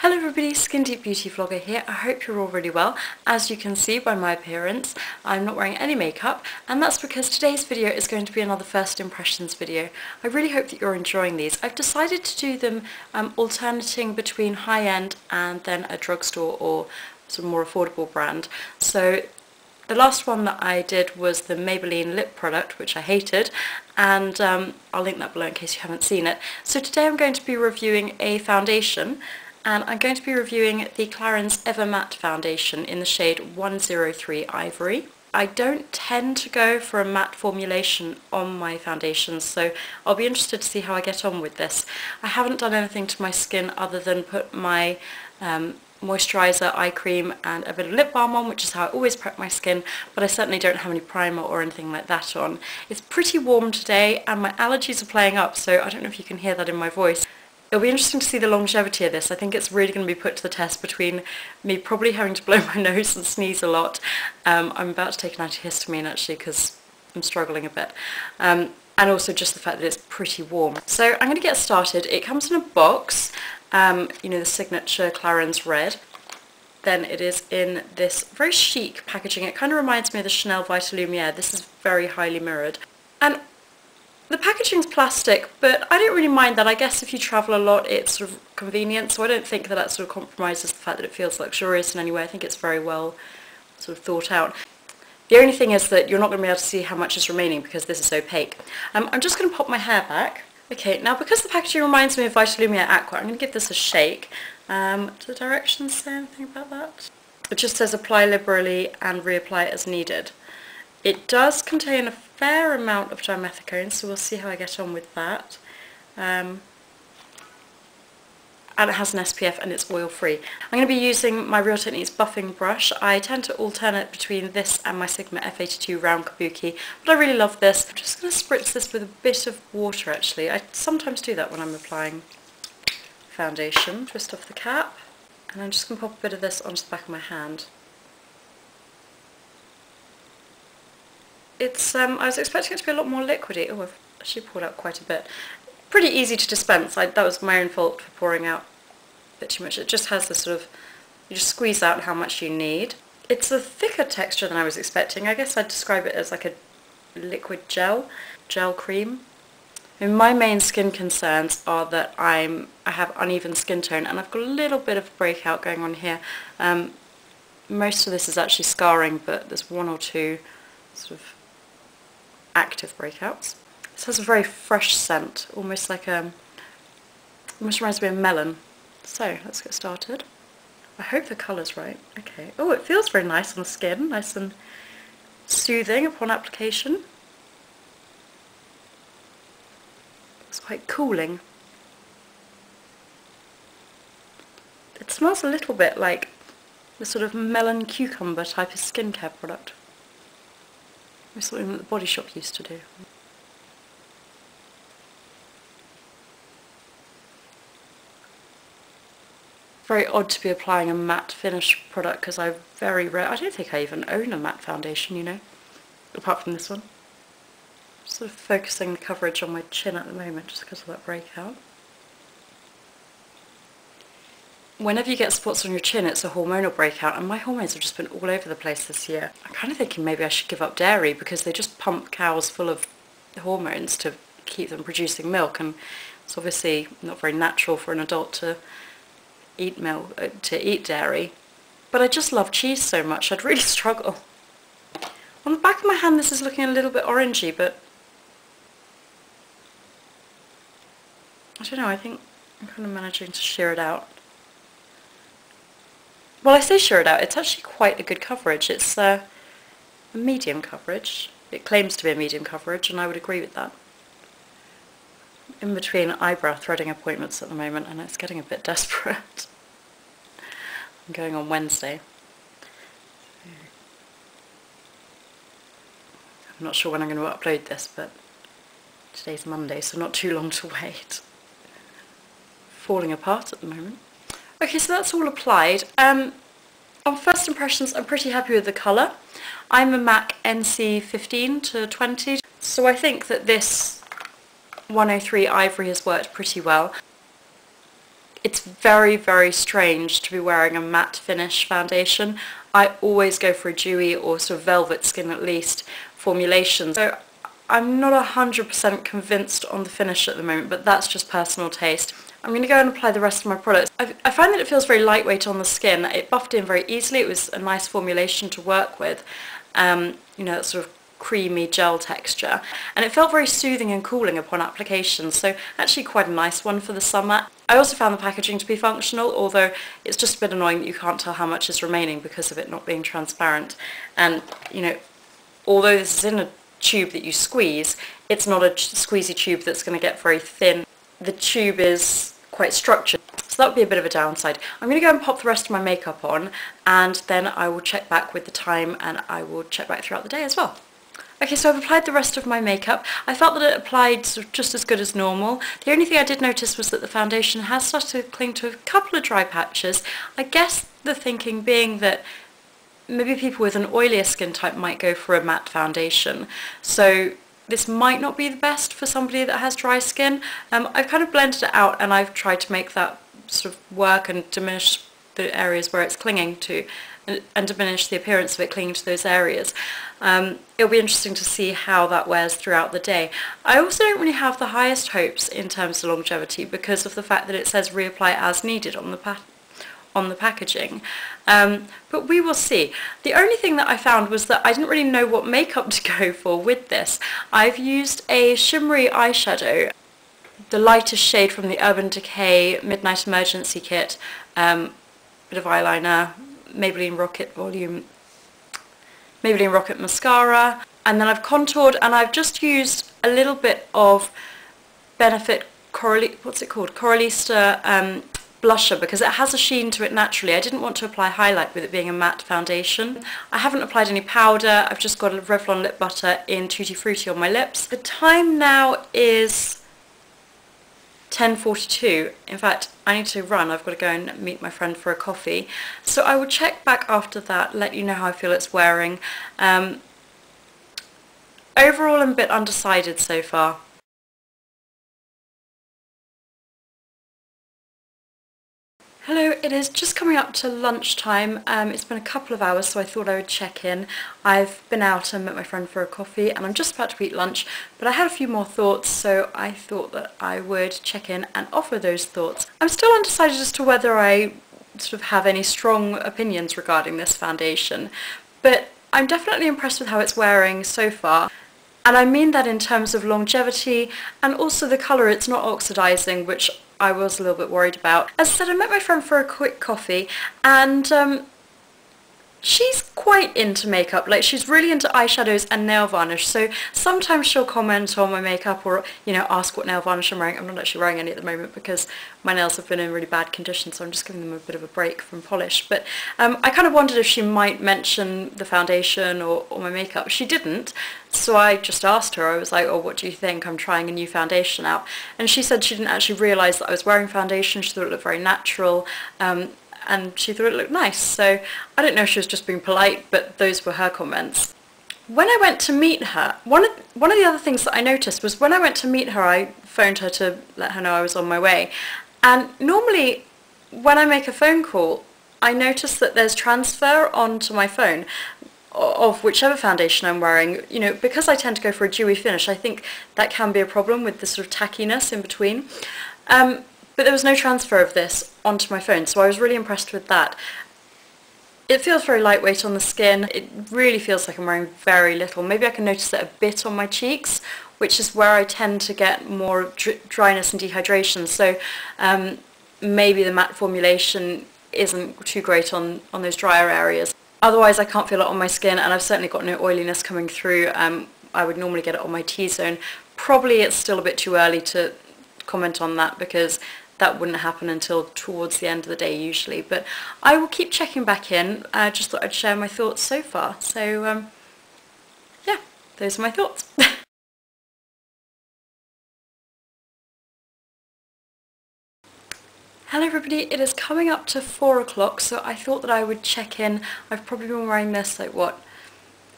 Hello everybody, Skin Deep Beauty Vlogger here. I hope you're all really well. As you can see by my appearance, I'm not wearing any makeup, and that's because today's video is going to be another first impressions video. I really hope that you're enjoying these. I've decided to do them alternating between high-end and then a drugstore or sort of more affordable brand. So the last one that I did was the Maybelline lip product, which I hated, and I'll link that below in case you haven't seen it. So today I'm going to be reviewing a foundation, and I'm going to be reviewing the Clarins Ever Matte Foundation in the shade 103 Ivory. I don't tend to go for a matte formulation on my foundations, so I'll be interested to see how I get on with this. I haven't done anything to my skin other than put my moisturiser, eye cream and a bit of lip balm on, which is how I always prep my skin, but I certainly don't have any primer or anything like that on. It's pretty warm today and my allergies are playing up, so I don't know if you can hear that in my voice. It'll be interesting to see the longevity of this. I think it's really going to be put to the test between me probably having to blow my nose and sneeze a lot. I'm about to take an antihistamine actually because I'm struggling a bit. And also just the fact that it's pretty warm. So I'm going to get started. It comes in a box, you know, the signature Clarins red. Then it is in this very chic packaging. It kind of reminds me of the Chanel Vita Lumiere. This is very highly mirrored. And the packaging's plastic, but I don't really mind that. I guess if you travel a lot, it's sort of convenient, so I don't think that sort of compromises the fact that it feels luxurious in any way. I think it's very well sort of thought out. The only thing is that you're not going to be able to see how much is remaining because this is opaque. I'm just going to pop my hair back. Okay, now because the packaging reminds me of Vita Lumiere Aqua, I'm going to give this a shake. Do the directions say anything about that? It just says apply liberally and reapply as needed. It does contain a fair amount of dimethicone, so we'll see how I get on with that. And it has an SPF and it's oil free. I'm going to be using my Real Techniques buffing brush. I tend to alternate between this and my Sigma F82 round kabuki, but I really love this. I'm just going to spritz this with a bit of water actually. I sometimes do that when I'm applying foundation. Twist off the cap, and I'm just going to pop a bit of this onto the back of my hand. It's, I was expecting it to be a lot more liquidy. Oh, I've actually poured out quite a bit. Pretty easy to dispense. That was my own fault for pouring out a bit too much. It just has this sort of, you just squeeze out how much you need. It's a thicker texture than I was expecting. I guess I'd describe it as like a liquid gel cream. And my main skin concerns are that I have uneven skin tone and I've got a little bit of breakout going on here. Most of this is actually scarring, but there's one or two sort of active breakouts. This has a very fresh scent, almost like almost reminds me of melon. So let's get started. I hope the colour's right. Okay. Oh, it feels very nice on the skin, nice and soothing upon application. It's quite cooling. It smells a little bit like the sort of melon cucumber type of skincare product. It's something that the Body Shop used to do. Very odd to be applying a matte finish product because I don't think I even own a matte foundation, you know, apart from this one. Sort of focusing the coverage on my chin at the moment just because of that breakout. Whenever you get spots on your chin, it's a hormonal breakout, and my hormones have just been all over the place this year. I'm kind of thinking maybe I should give up dairy because they just pump cows full of hormones to keep them producing milk, and it's obviously not very natural for an adult to eat milk, to eat dairy. But I just love cheese so much, I'd really struggle. On the back of my hand this is looking a little bit orangey, but I don't know, I think I'm kind of managing to shear it out. Well, I say shear it out, it's actually quite a good coverage. It's a medium coverage. It claims to be a medium coverage, and I would agree with that. In between eyebrow threading appointments at the moment, and it's getting a bit desperate. I'm going on Wednesday. I'm not sure when I'm going to upload this, but today's Monday, so not too long to wait. Falling apart at the moment. Okay, so that's all applied. On first impressions, I'm pretty happy with the colour. I'm a MAC NC 15 to 20, so I think that this 103 Ivory has worked pretty well. It's very, very strange to be wearing a matte finish foundation. I always go for a dewy or sort of velvet skin at least formulation. So I'm not 100% convinced on the finish at the moment, but that's just personal taste. I'm going to go and apply the rest of my products. I find that it feels very lightweight on the skin. It buffed in very easily. It was a nice formulation to work with. You know, that sort of creamy gel texture, and it felt very soothing and cooling upon application, so actually quite a nice one for the summer. I also found the packaging to be functional, although it's just a bit annoying that you can't tell how much is remaining because of it not being transparent. And you know, although this is in a tube that you squeeze, it's not a squeezy tube that's going to get very thin. The tube is quite structured, so that would be a bit of a downside. I'm going to go and pop the rest of my makeup on, and then I will check back with the time, and I will check back throughout the day as well. Okay, so I've applied the rest of my makeup. I felt that it applied sort of just as good as normal. The only thing I did notice was that the foundation has started to cling to a couple of dry patches. I guess the thinking being that maybe people with an oilier skin type might go for a matte foundation. So this might not be the best for somebody that has dry skin. I've kind of blended it out, and I've tried to make that sort of work and diminish the areas where it's clinging to, and diminish the appearance of it clinging to those areas. It'll be interesting to see how that wears throughout the day. I also don't really have the highest hopes in terms of longevity because of the fact that it says reapply as needed on the packaging. But we will see. The only thing that I found was that I didn't really know what makeup to go for with this. I've used a shimmery eyeshadow, the lightest shade from the Urban Decay Midnight Emergency Kit, bit of eyeliner, Maybelline Rocket Mascara, and then I've contoured, and I've just used a little bit of Benefit Coralista blusher because it has a sheen to it naturally. I didn't want to apply highlight with it being a matte foundation. I haven't applied any powder. I've just got a Revlon lip butter in Tutti Fruitti on my lips. The time now is 10:42. In fact, I need to run. I've got to go and meet my friend for a coffee. So I will check back after that, let you know how I feel it's wearing. Overall, I'm a bit undecided so far. Hello, it is just coming up to lunchtime. It's been a couple of hours, so I thought I would check in. I've been out and met my friend for a coffee, and I'm just about to eat lunch, but I had a few more thoughts, so I thought that I would check in and offer those thoughts. I'm still undecided as to whether I sort of have any strong opinions regarding this foundation, but I'm definitely impressed with how it's wearing so far. And I mean that in terms of longevity, and also the colour. It's not oxidising, which I was a little bit worried about. As I said, I met my friend for a quick coffee, and she's quite into makeup. Like, she's really into eyeshadows and nail varnish, so sometimes she'll comment on my makeup or, you know, ask what nail varnish I'm wearing. I'm not actually wearing any at the moment because my nails have been in really bad condition, so I'm just giving them a bit of a break from polish. But I kind of wondered if she might mention the foundation or my makeup. She didn't, so I just asked her. I was like, oh, what do you think? I'm trying a new foundation out. And she said she didn't actually realise that I was wearing foundation. She thought it looked very natural. And she thought it looked nice, so I don't know if she was just being polite, but those were her comments. When I went to meet her, one of the other things that I noticed was when I went to meet her, I phoned her to let her know I was on my way, and normally when I make a phone call, I notice that there's transfer onto my phone of whichever foundation I'm wearing. You know, because I tend to go for a dewy finish, I think that can be a problem with the sort of tackiness in between. But there was no transfer of this onto my phone, so I was really impressed with that. It feels very lightweight on the skin. It really feels like I'm wearing very little. Maybe I can notice it a bit on my cheeks, which is where I tend to get more dryness and dehydration. So maybe the matte formulation isn't too great on those drier areas. Otherwise, I can't feel it on my skin, and I've certainly got no oiliness coming through. I would normally get it on my T-zone. Probably it's still a bit too early to comment on that because that wouldn't happen until towards the end of the day usually, but I will keep checking back in. I just thought I'd share my thoughts so far. So yeah, those are my thoughts. Hello everybody, it is coming up to 4 o'clock, so I thought that I would check in. I've probably been wearing this like, what,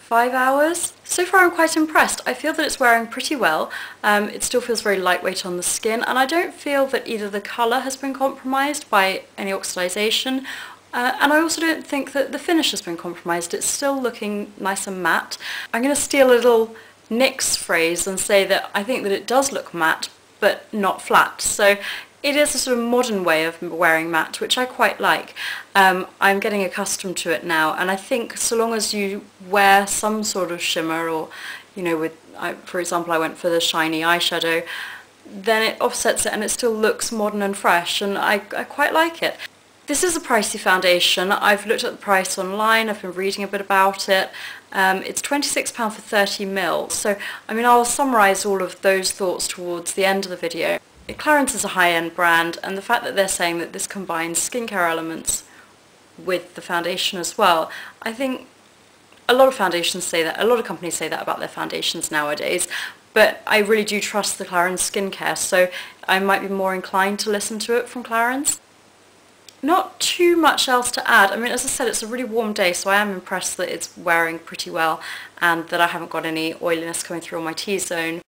5 hours. So far I'm quite impressed. I feel that it's wearing pretty well. It still feels very lightweight on the skin, and I don't feel that either the colour has been compromised by any oxidization, and I also don't think that the finish has been compromised. It's still looking nice and matte. I'm going to steal a little NYX phrase and say that I think that it does look matte but not flat. So it is a sort of modern way of wearing matte, which I quite like. I'm getting accustomed to it now, and I think so long as you wear some sort of shimmer, or, you know, for example, I went for the shiny eyeshadow, then it offsets it and it still looks modern and fresh, and I quite like it. This is a pricey foundation. I've looked at the price online, I've been reading a bit about it. It's £26 for 30ml, so I mean, I'll summarise all of those thoughts towards the end of the video. Clarins is a high-end brand, and the fact that they're saying that this combines skincare elements with the foundation as well, I think a lot of foundations say that, a lot of companies say that about their foundations nowadays, but I really do trust the Clarins skincare, so I might be more inclined to listen to it from Clarins. Not too much else to add. I mean, as I said, it's a really warm day, so I am impressed that it's wearing pretty well and that I haven't got any oiliness coming through on my T-zone.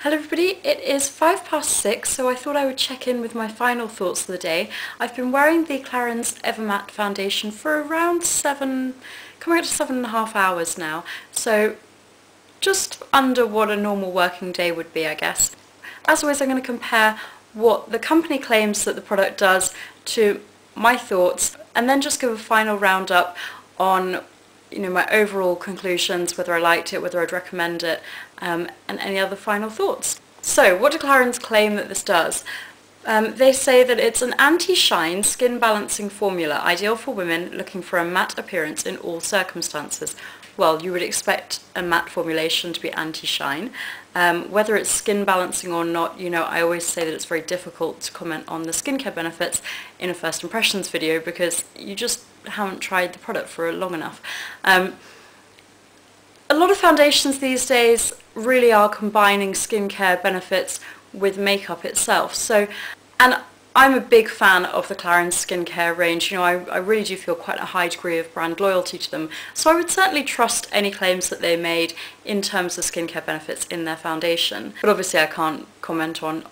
Hello everybody, it is 6:05, so I thought I would check in with my final thoughts of the day. I've been wearing the Clarins Evermatte foundation for around coming up to 7.5 hours now, so just under what a normal working day would be, I guess. As always, I'm going to compare what the company claims that the product does to my thoughts, and then just give a final roundup on, you know, my overall conclusions, whether I liked it, whether I'd recommend it, and any other final thoughts. So, what do Clarins claim that this does? They say that it's an anti-shine skin balancing formula, ideal for women looking for a matte appearance in all circumstances. Well, you would expect a matte formulation to be anti-shine. Whether it's skin balancing or not, you know, I always say that it's very difficult to comment on the skincare benefits in a first impressions video because you just haven't tried the product for long enough. A lot of foundations these days really are combining skincare benefits with makeup itself. So, and I'm a big fan of the Clarins skincare range. You know, I really do feel quite a high degree of brand loyalty to them. So I would certainly trust any claims that they made in terms of skincare benefits in their foundation. But obviously I can't comment on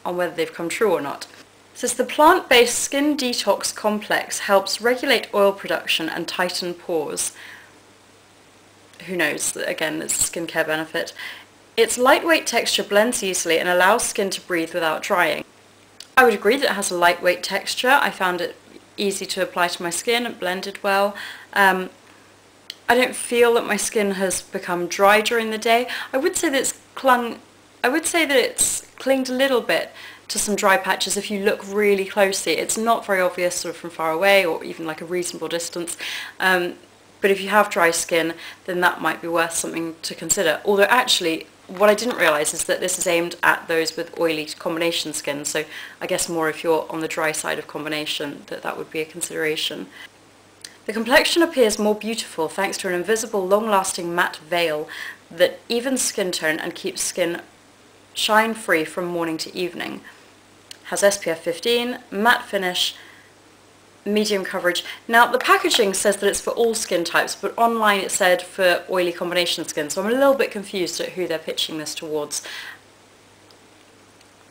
whether they've come true or not. It says the plant-based skin detox complex helps regulate oil production and tighten pores. Who knows? Again, it's a skincare benefit. Its lightweight texture blends easily and allows skin to breathe without drying. I would agree that it has a lightweight texture. I found it easy to apply to my skin, it blended well. I don't feel that my skin has become dry during the day. I would say that it's clinged a little bit to some dry patches if you look really closely. It's not very obvious sort of from far away or even like a reasonable distance. But if you have dry skin, then that might be worth something to consider. Although actually, what I didn't realise is that this is aimed at those with oily combination skin, so I guess more if you're on the dry side of combination, that would be a consideration. The complexion appears more beautiful thanks to an invisible, long-lasting matte veil that evens skin tone and keeps skin shine-free from morning to evening. Has SPF 15, matte finish, medium coverage. Now the packaging says that it's for all skin types, but online it said for oily combination skin, so I'm a little bit confused at who they're pitching this towards.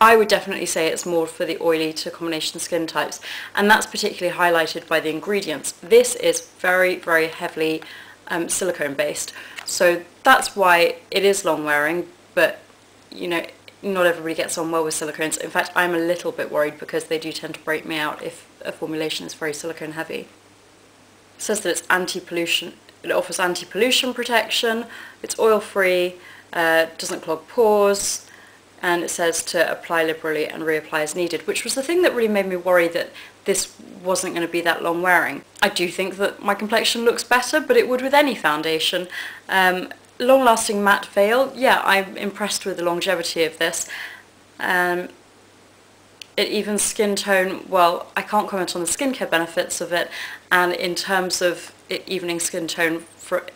I would definitely say it's more for the oily to combination skin types, and that's particularly highlighted by the ingredients. This is very, very heavily silicone based, so that's why it is long wearing, but you know, not everybody gets on well with silicones. In fact, I'm a little bit worried because they do tend to break me out if a formulation is very silicone heavy. It says that it's anti-pollution. It offers anti-pollution protection, it's oil-free, doesn't clog pores, and it says to apply liberally and reapply as needed, which was the thing that really made me worry that this wasn't going to be that long wearing. I do think that my complexion looks better, but it would with any foundation. Long-lasting matte veil, yeah, I'm impressed with the longevity of this. It evens skin tone. Well, I can't comment on the skincare benefits of it, and in terms of it evening skin tone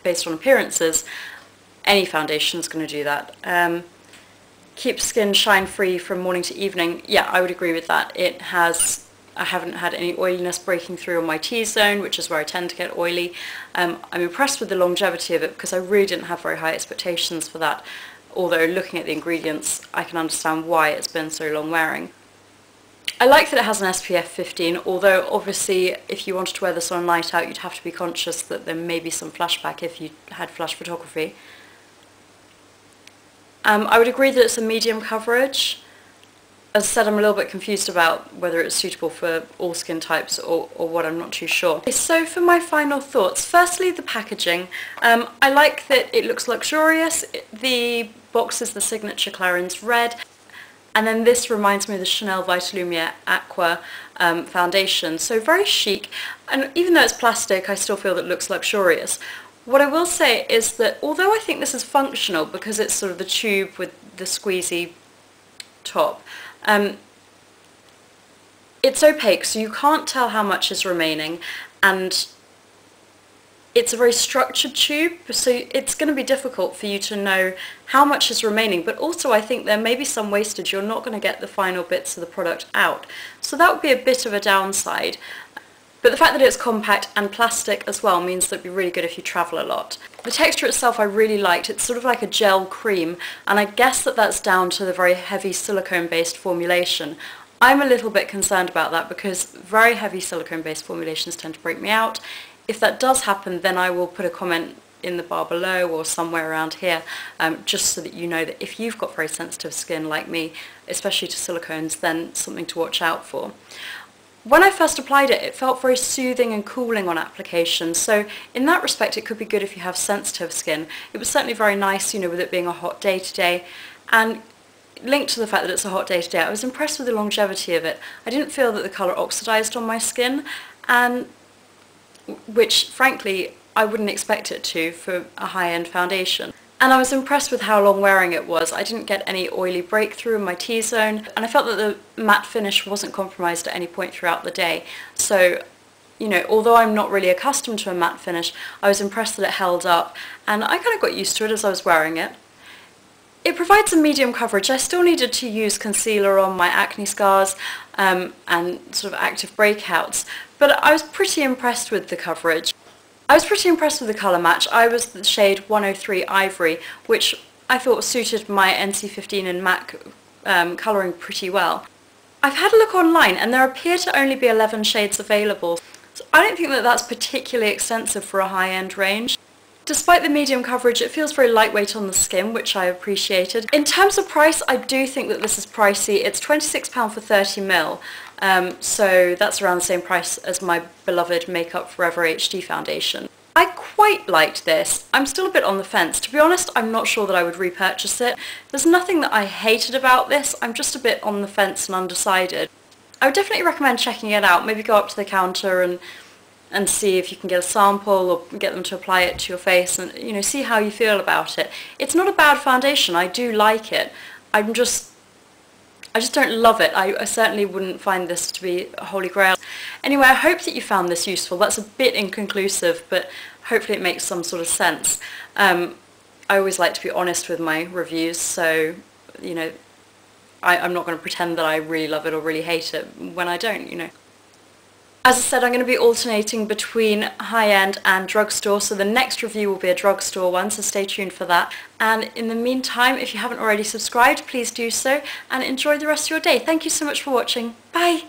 based on appearances, any foundation is going to do that. Keeps skin shine free from morning to evening, yeah, I would agree with that. It has I haven't had any oiliness breaking through on my T-zone, which is where I tend to get oily. I'm impressed with the longevity of it because I really didn't have very high expectations for that, although looking at the ingredients I can understand why it's been so long wearing. I like that it has an SPF 15, although obviously if you wanted to wear this on night out you'd have to be conscious that there may be some flashback if you had flash photography. I would agree that it's a medium coverage. As I said, I'm a little bit confused about whether it's suitable for all skin types or what, I'm not too sure. Okay, so for my final thoughts, firstly the packaging. I like that it looks luxurious. The box is the signature Clarins red, and then this reminds me of the Chanel Vitalumiere Aqua foundation, so very chic, and even though it's plastic I still feel that it looks luxurious. What I will say is that although I think this is functional because it's sort of the tube with the squeezy top, it's opaque, so you can't tell how much is remaining, and it's a very structured tube, so it's going to be difficult for you to know how much is remaining, but also I think there may be some wastage. You're not going to get the final bits of the product out, so that would be a bit of a downside. But the fact that it's compact and plastic as well means that it'd be really good if you travel a lot. The texture itself I really liked. It's sort of like a gel cream, and I guess that that's down to the very heavy silicone-based formulation. I'm a little bit concerned about that because very heavy silicone-based formulations tend to break me out. If that does happen, then I will put a comment in the bar below or somewhere around here, just so that you know that if you've got very sensitive skin like me, especially to silicones, then something to watch out for. When I first applied it, it felt very soothing and cooling on application, so in that respect it could be good if you have sensitive skin. It was certainly very nice, you know, with it being a hot day today, and linked to the fact that it's a hot day today, I was impressed with the longevity of it. I didn't feel that the colour oxidised on my skin, and which frankly I wouldn't expect it to for a high-end foundation. And I was impressed with how long wearing it was. I didn't get any oily breakthrough in my T-zone, and I felt that the matte finish wasn't compromised at any point throughout the day. So, you know, although I'm not really accustomed to a matte finish, I was impressed that it held up, and I kind of got used to it as I was wearing it. It provides a medium coverage. I still needed to use concealer on my acne scars and sort of active breakouts, but I was pretty impressed with the coverage. I was pretty impressed with the colour match. I was the shade 103 Ivory, which I thought suited my NC15 and MAC colouring pretty well. I've had a look online and there appear to only be 11 shades available, so I don't think that that's particularly extensive for a high-end range. Despite the medium coverage, it feels very lightweight on the skin, which I appreciated. In terms of price, I do think that this is pricey. It's £26 for 30ml, so that's around the same price as my beloved Makeup Forever HD foundation. I quite liked this. I'm still a bit on the fence. To be honest, I'm not sure that I would repurchase it. There's nothing that I hated about this. I'm just a bit on the fence and undecided. I would definitely recommend checking it out. Maybe go up to the counter and see if you can get a sample or get them to apply it to your face and, you know, see how you feel about it. It's not a bad foundation. I do like it. I just don't love it. I certainly wouldn't find this to be a holy grail. Anyway, I hope that you found this useful. That's a bit inconclusive, but hopefully it makes some sort of sense. I always like to be honest with my reviews, so, you know, I'm not going to pretend that I really love it or really hate it when I don't, you know. As I said, I'm going to be alternating between high-end and drugstore, so the next review will be a drugstore one, so stay tuned for that. And in the meantime, if you haven't already subscribed, please do so, and enjoy the rest of your day. Thank you so much for watching. Bye!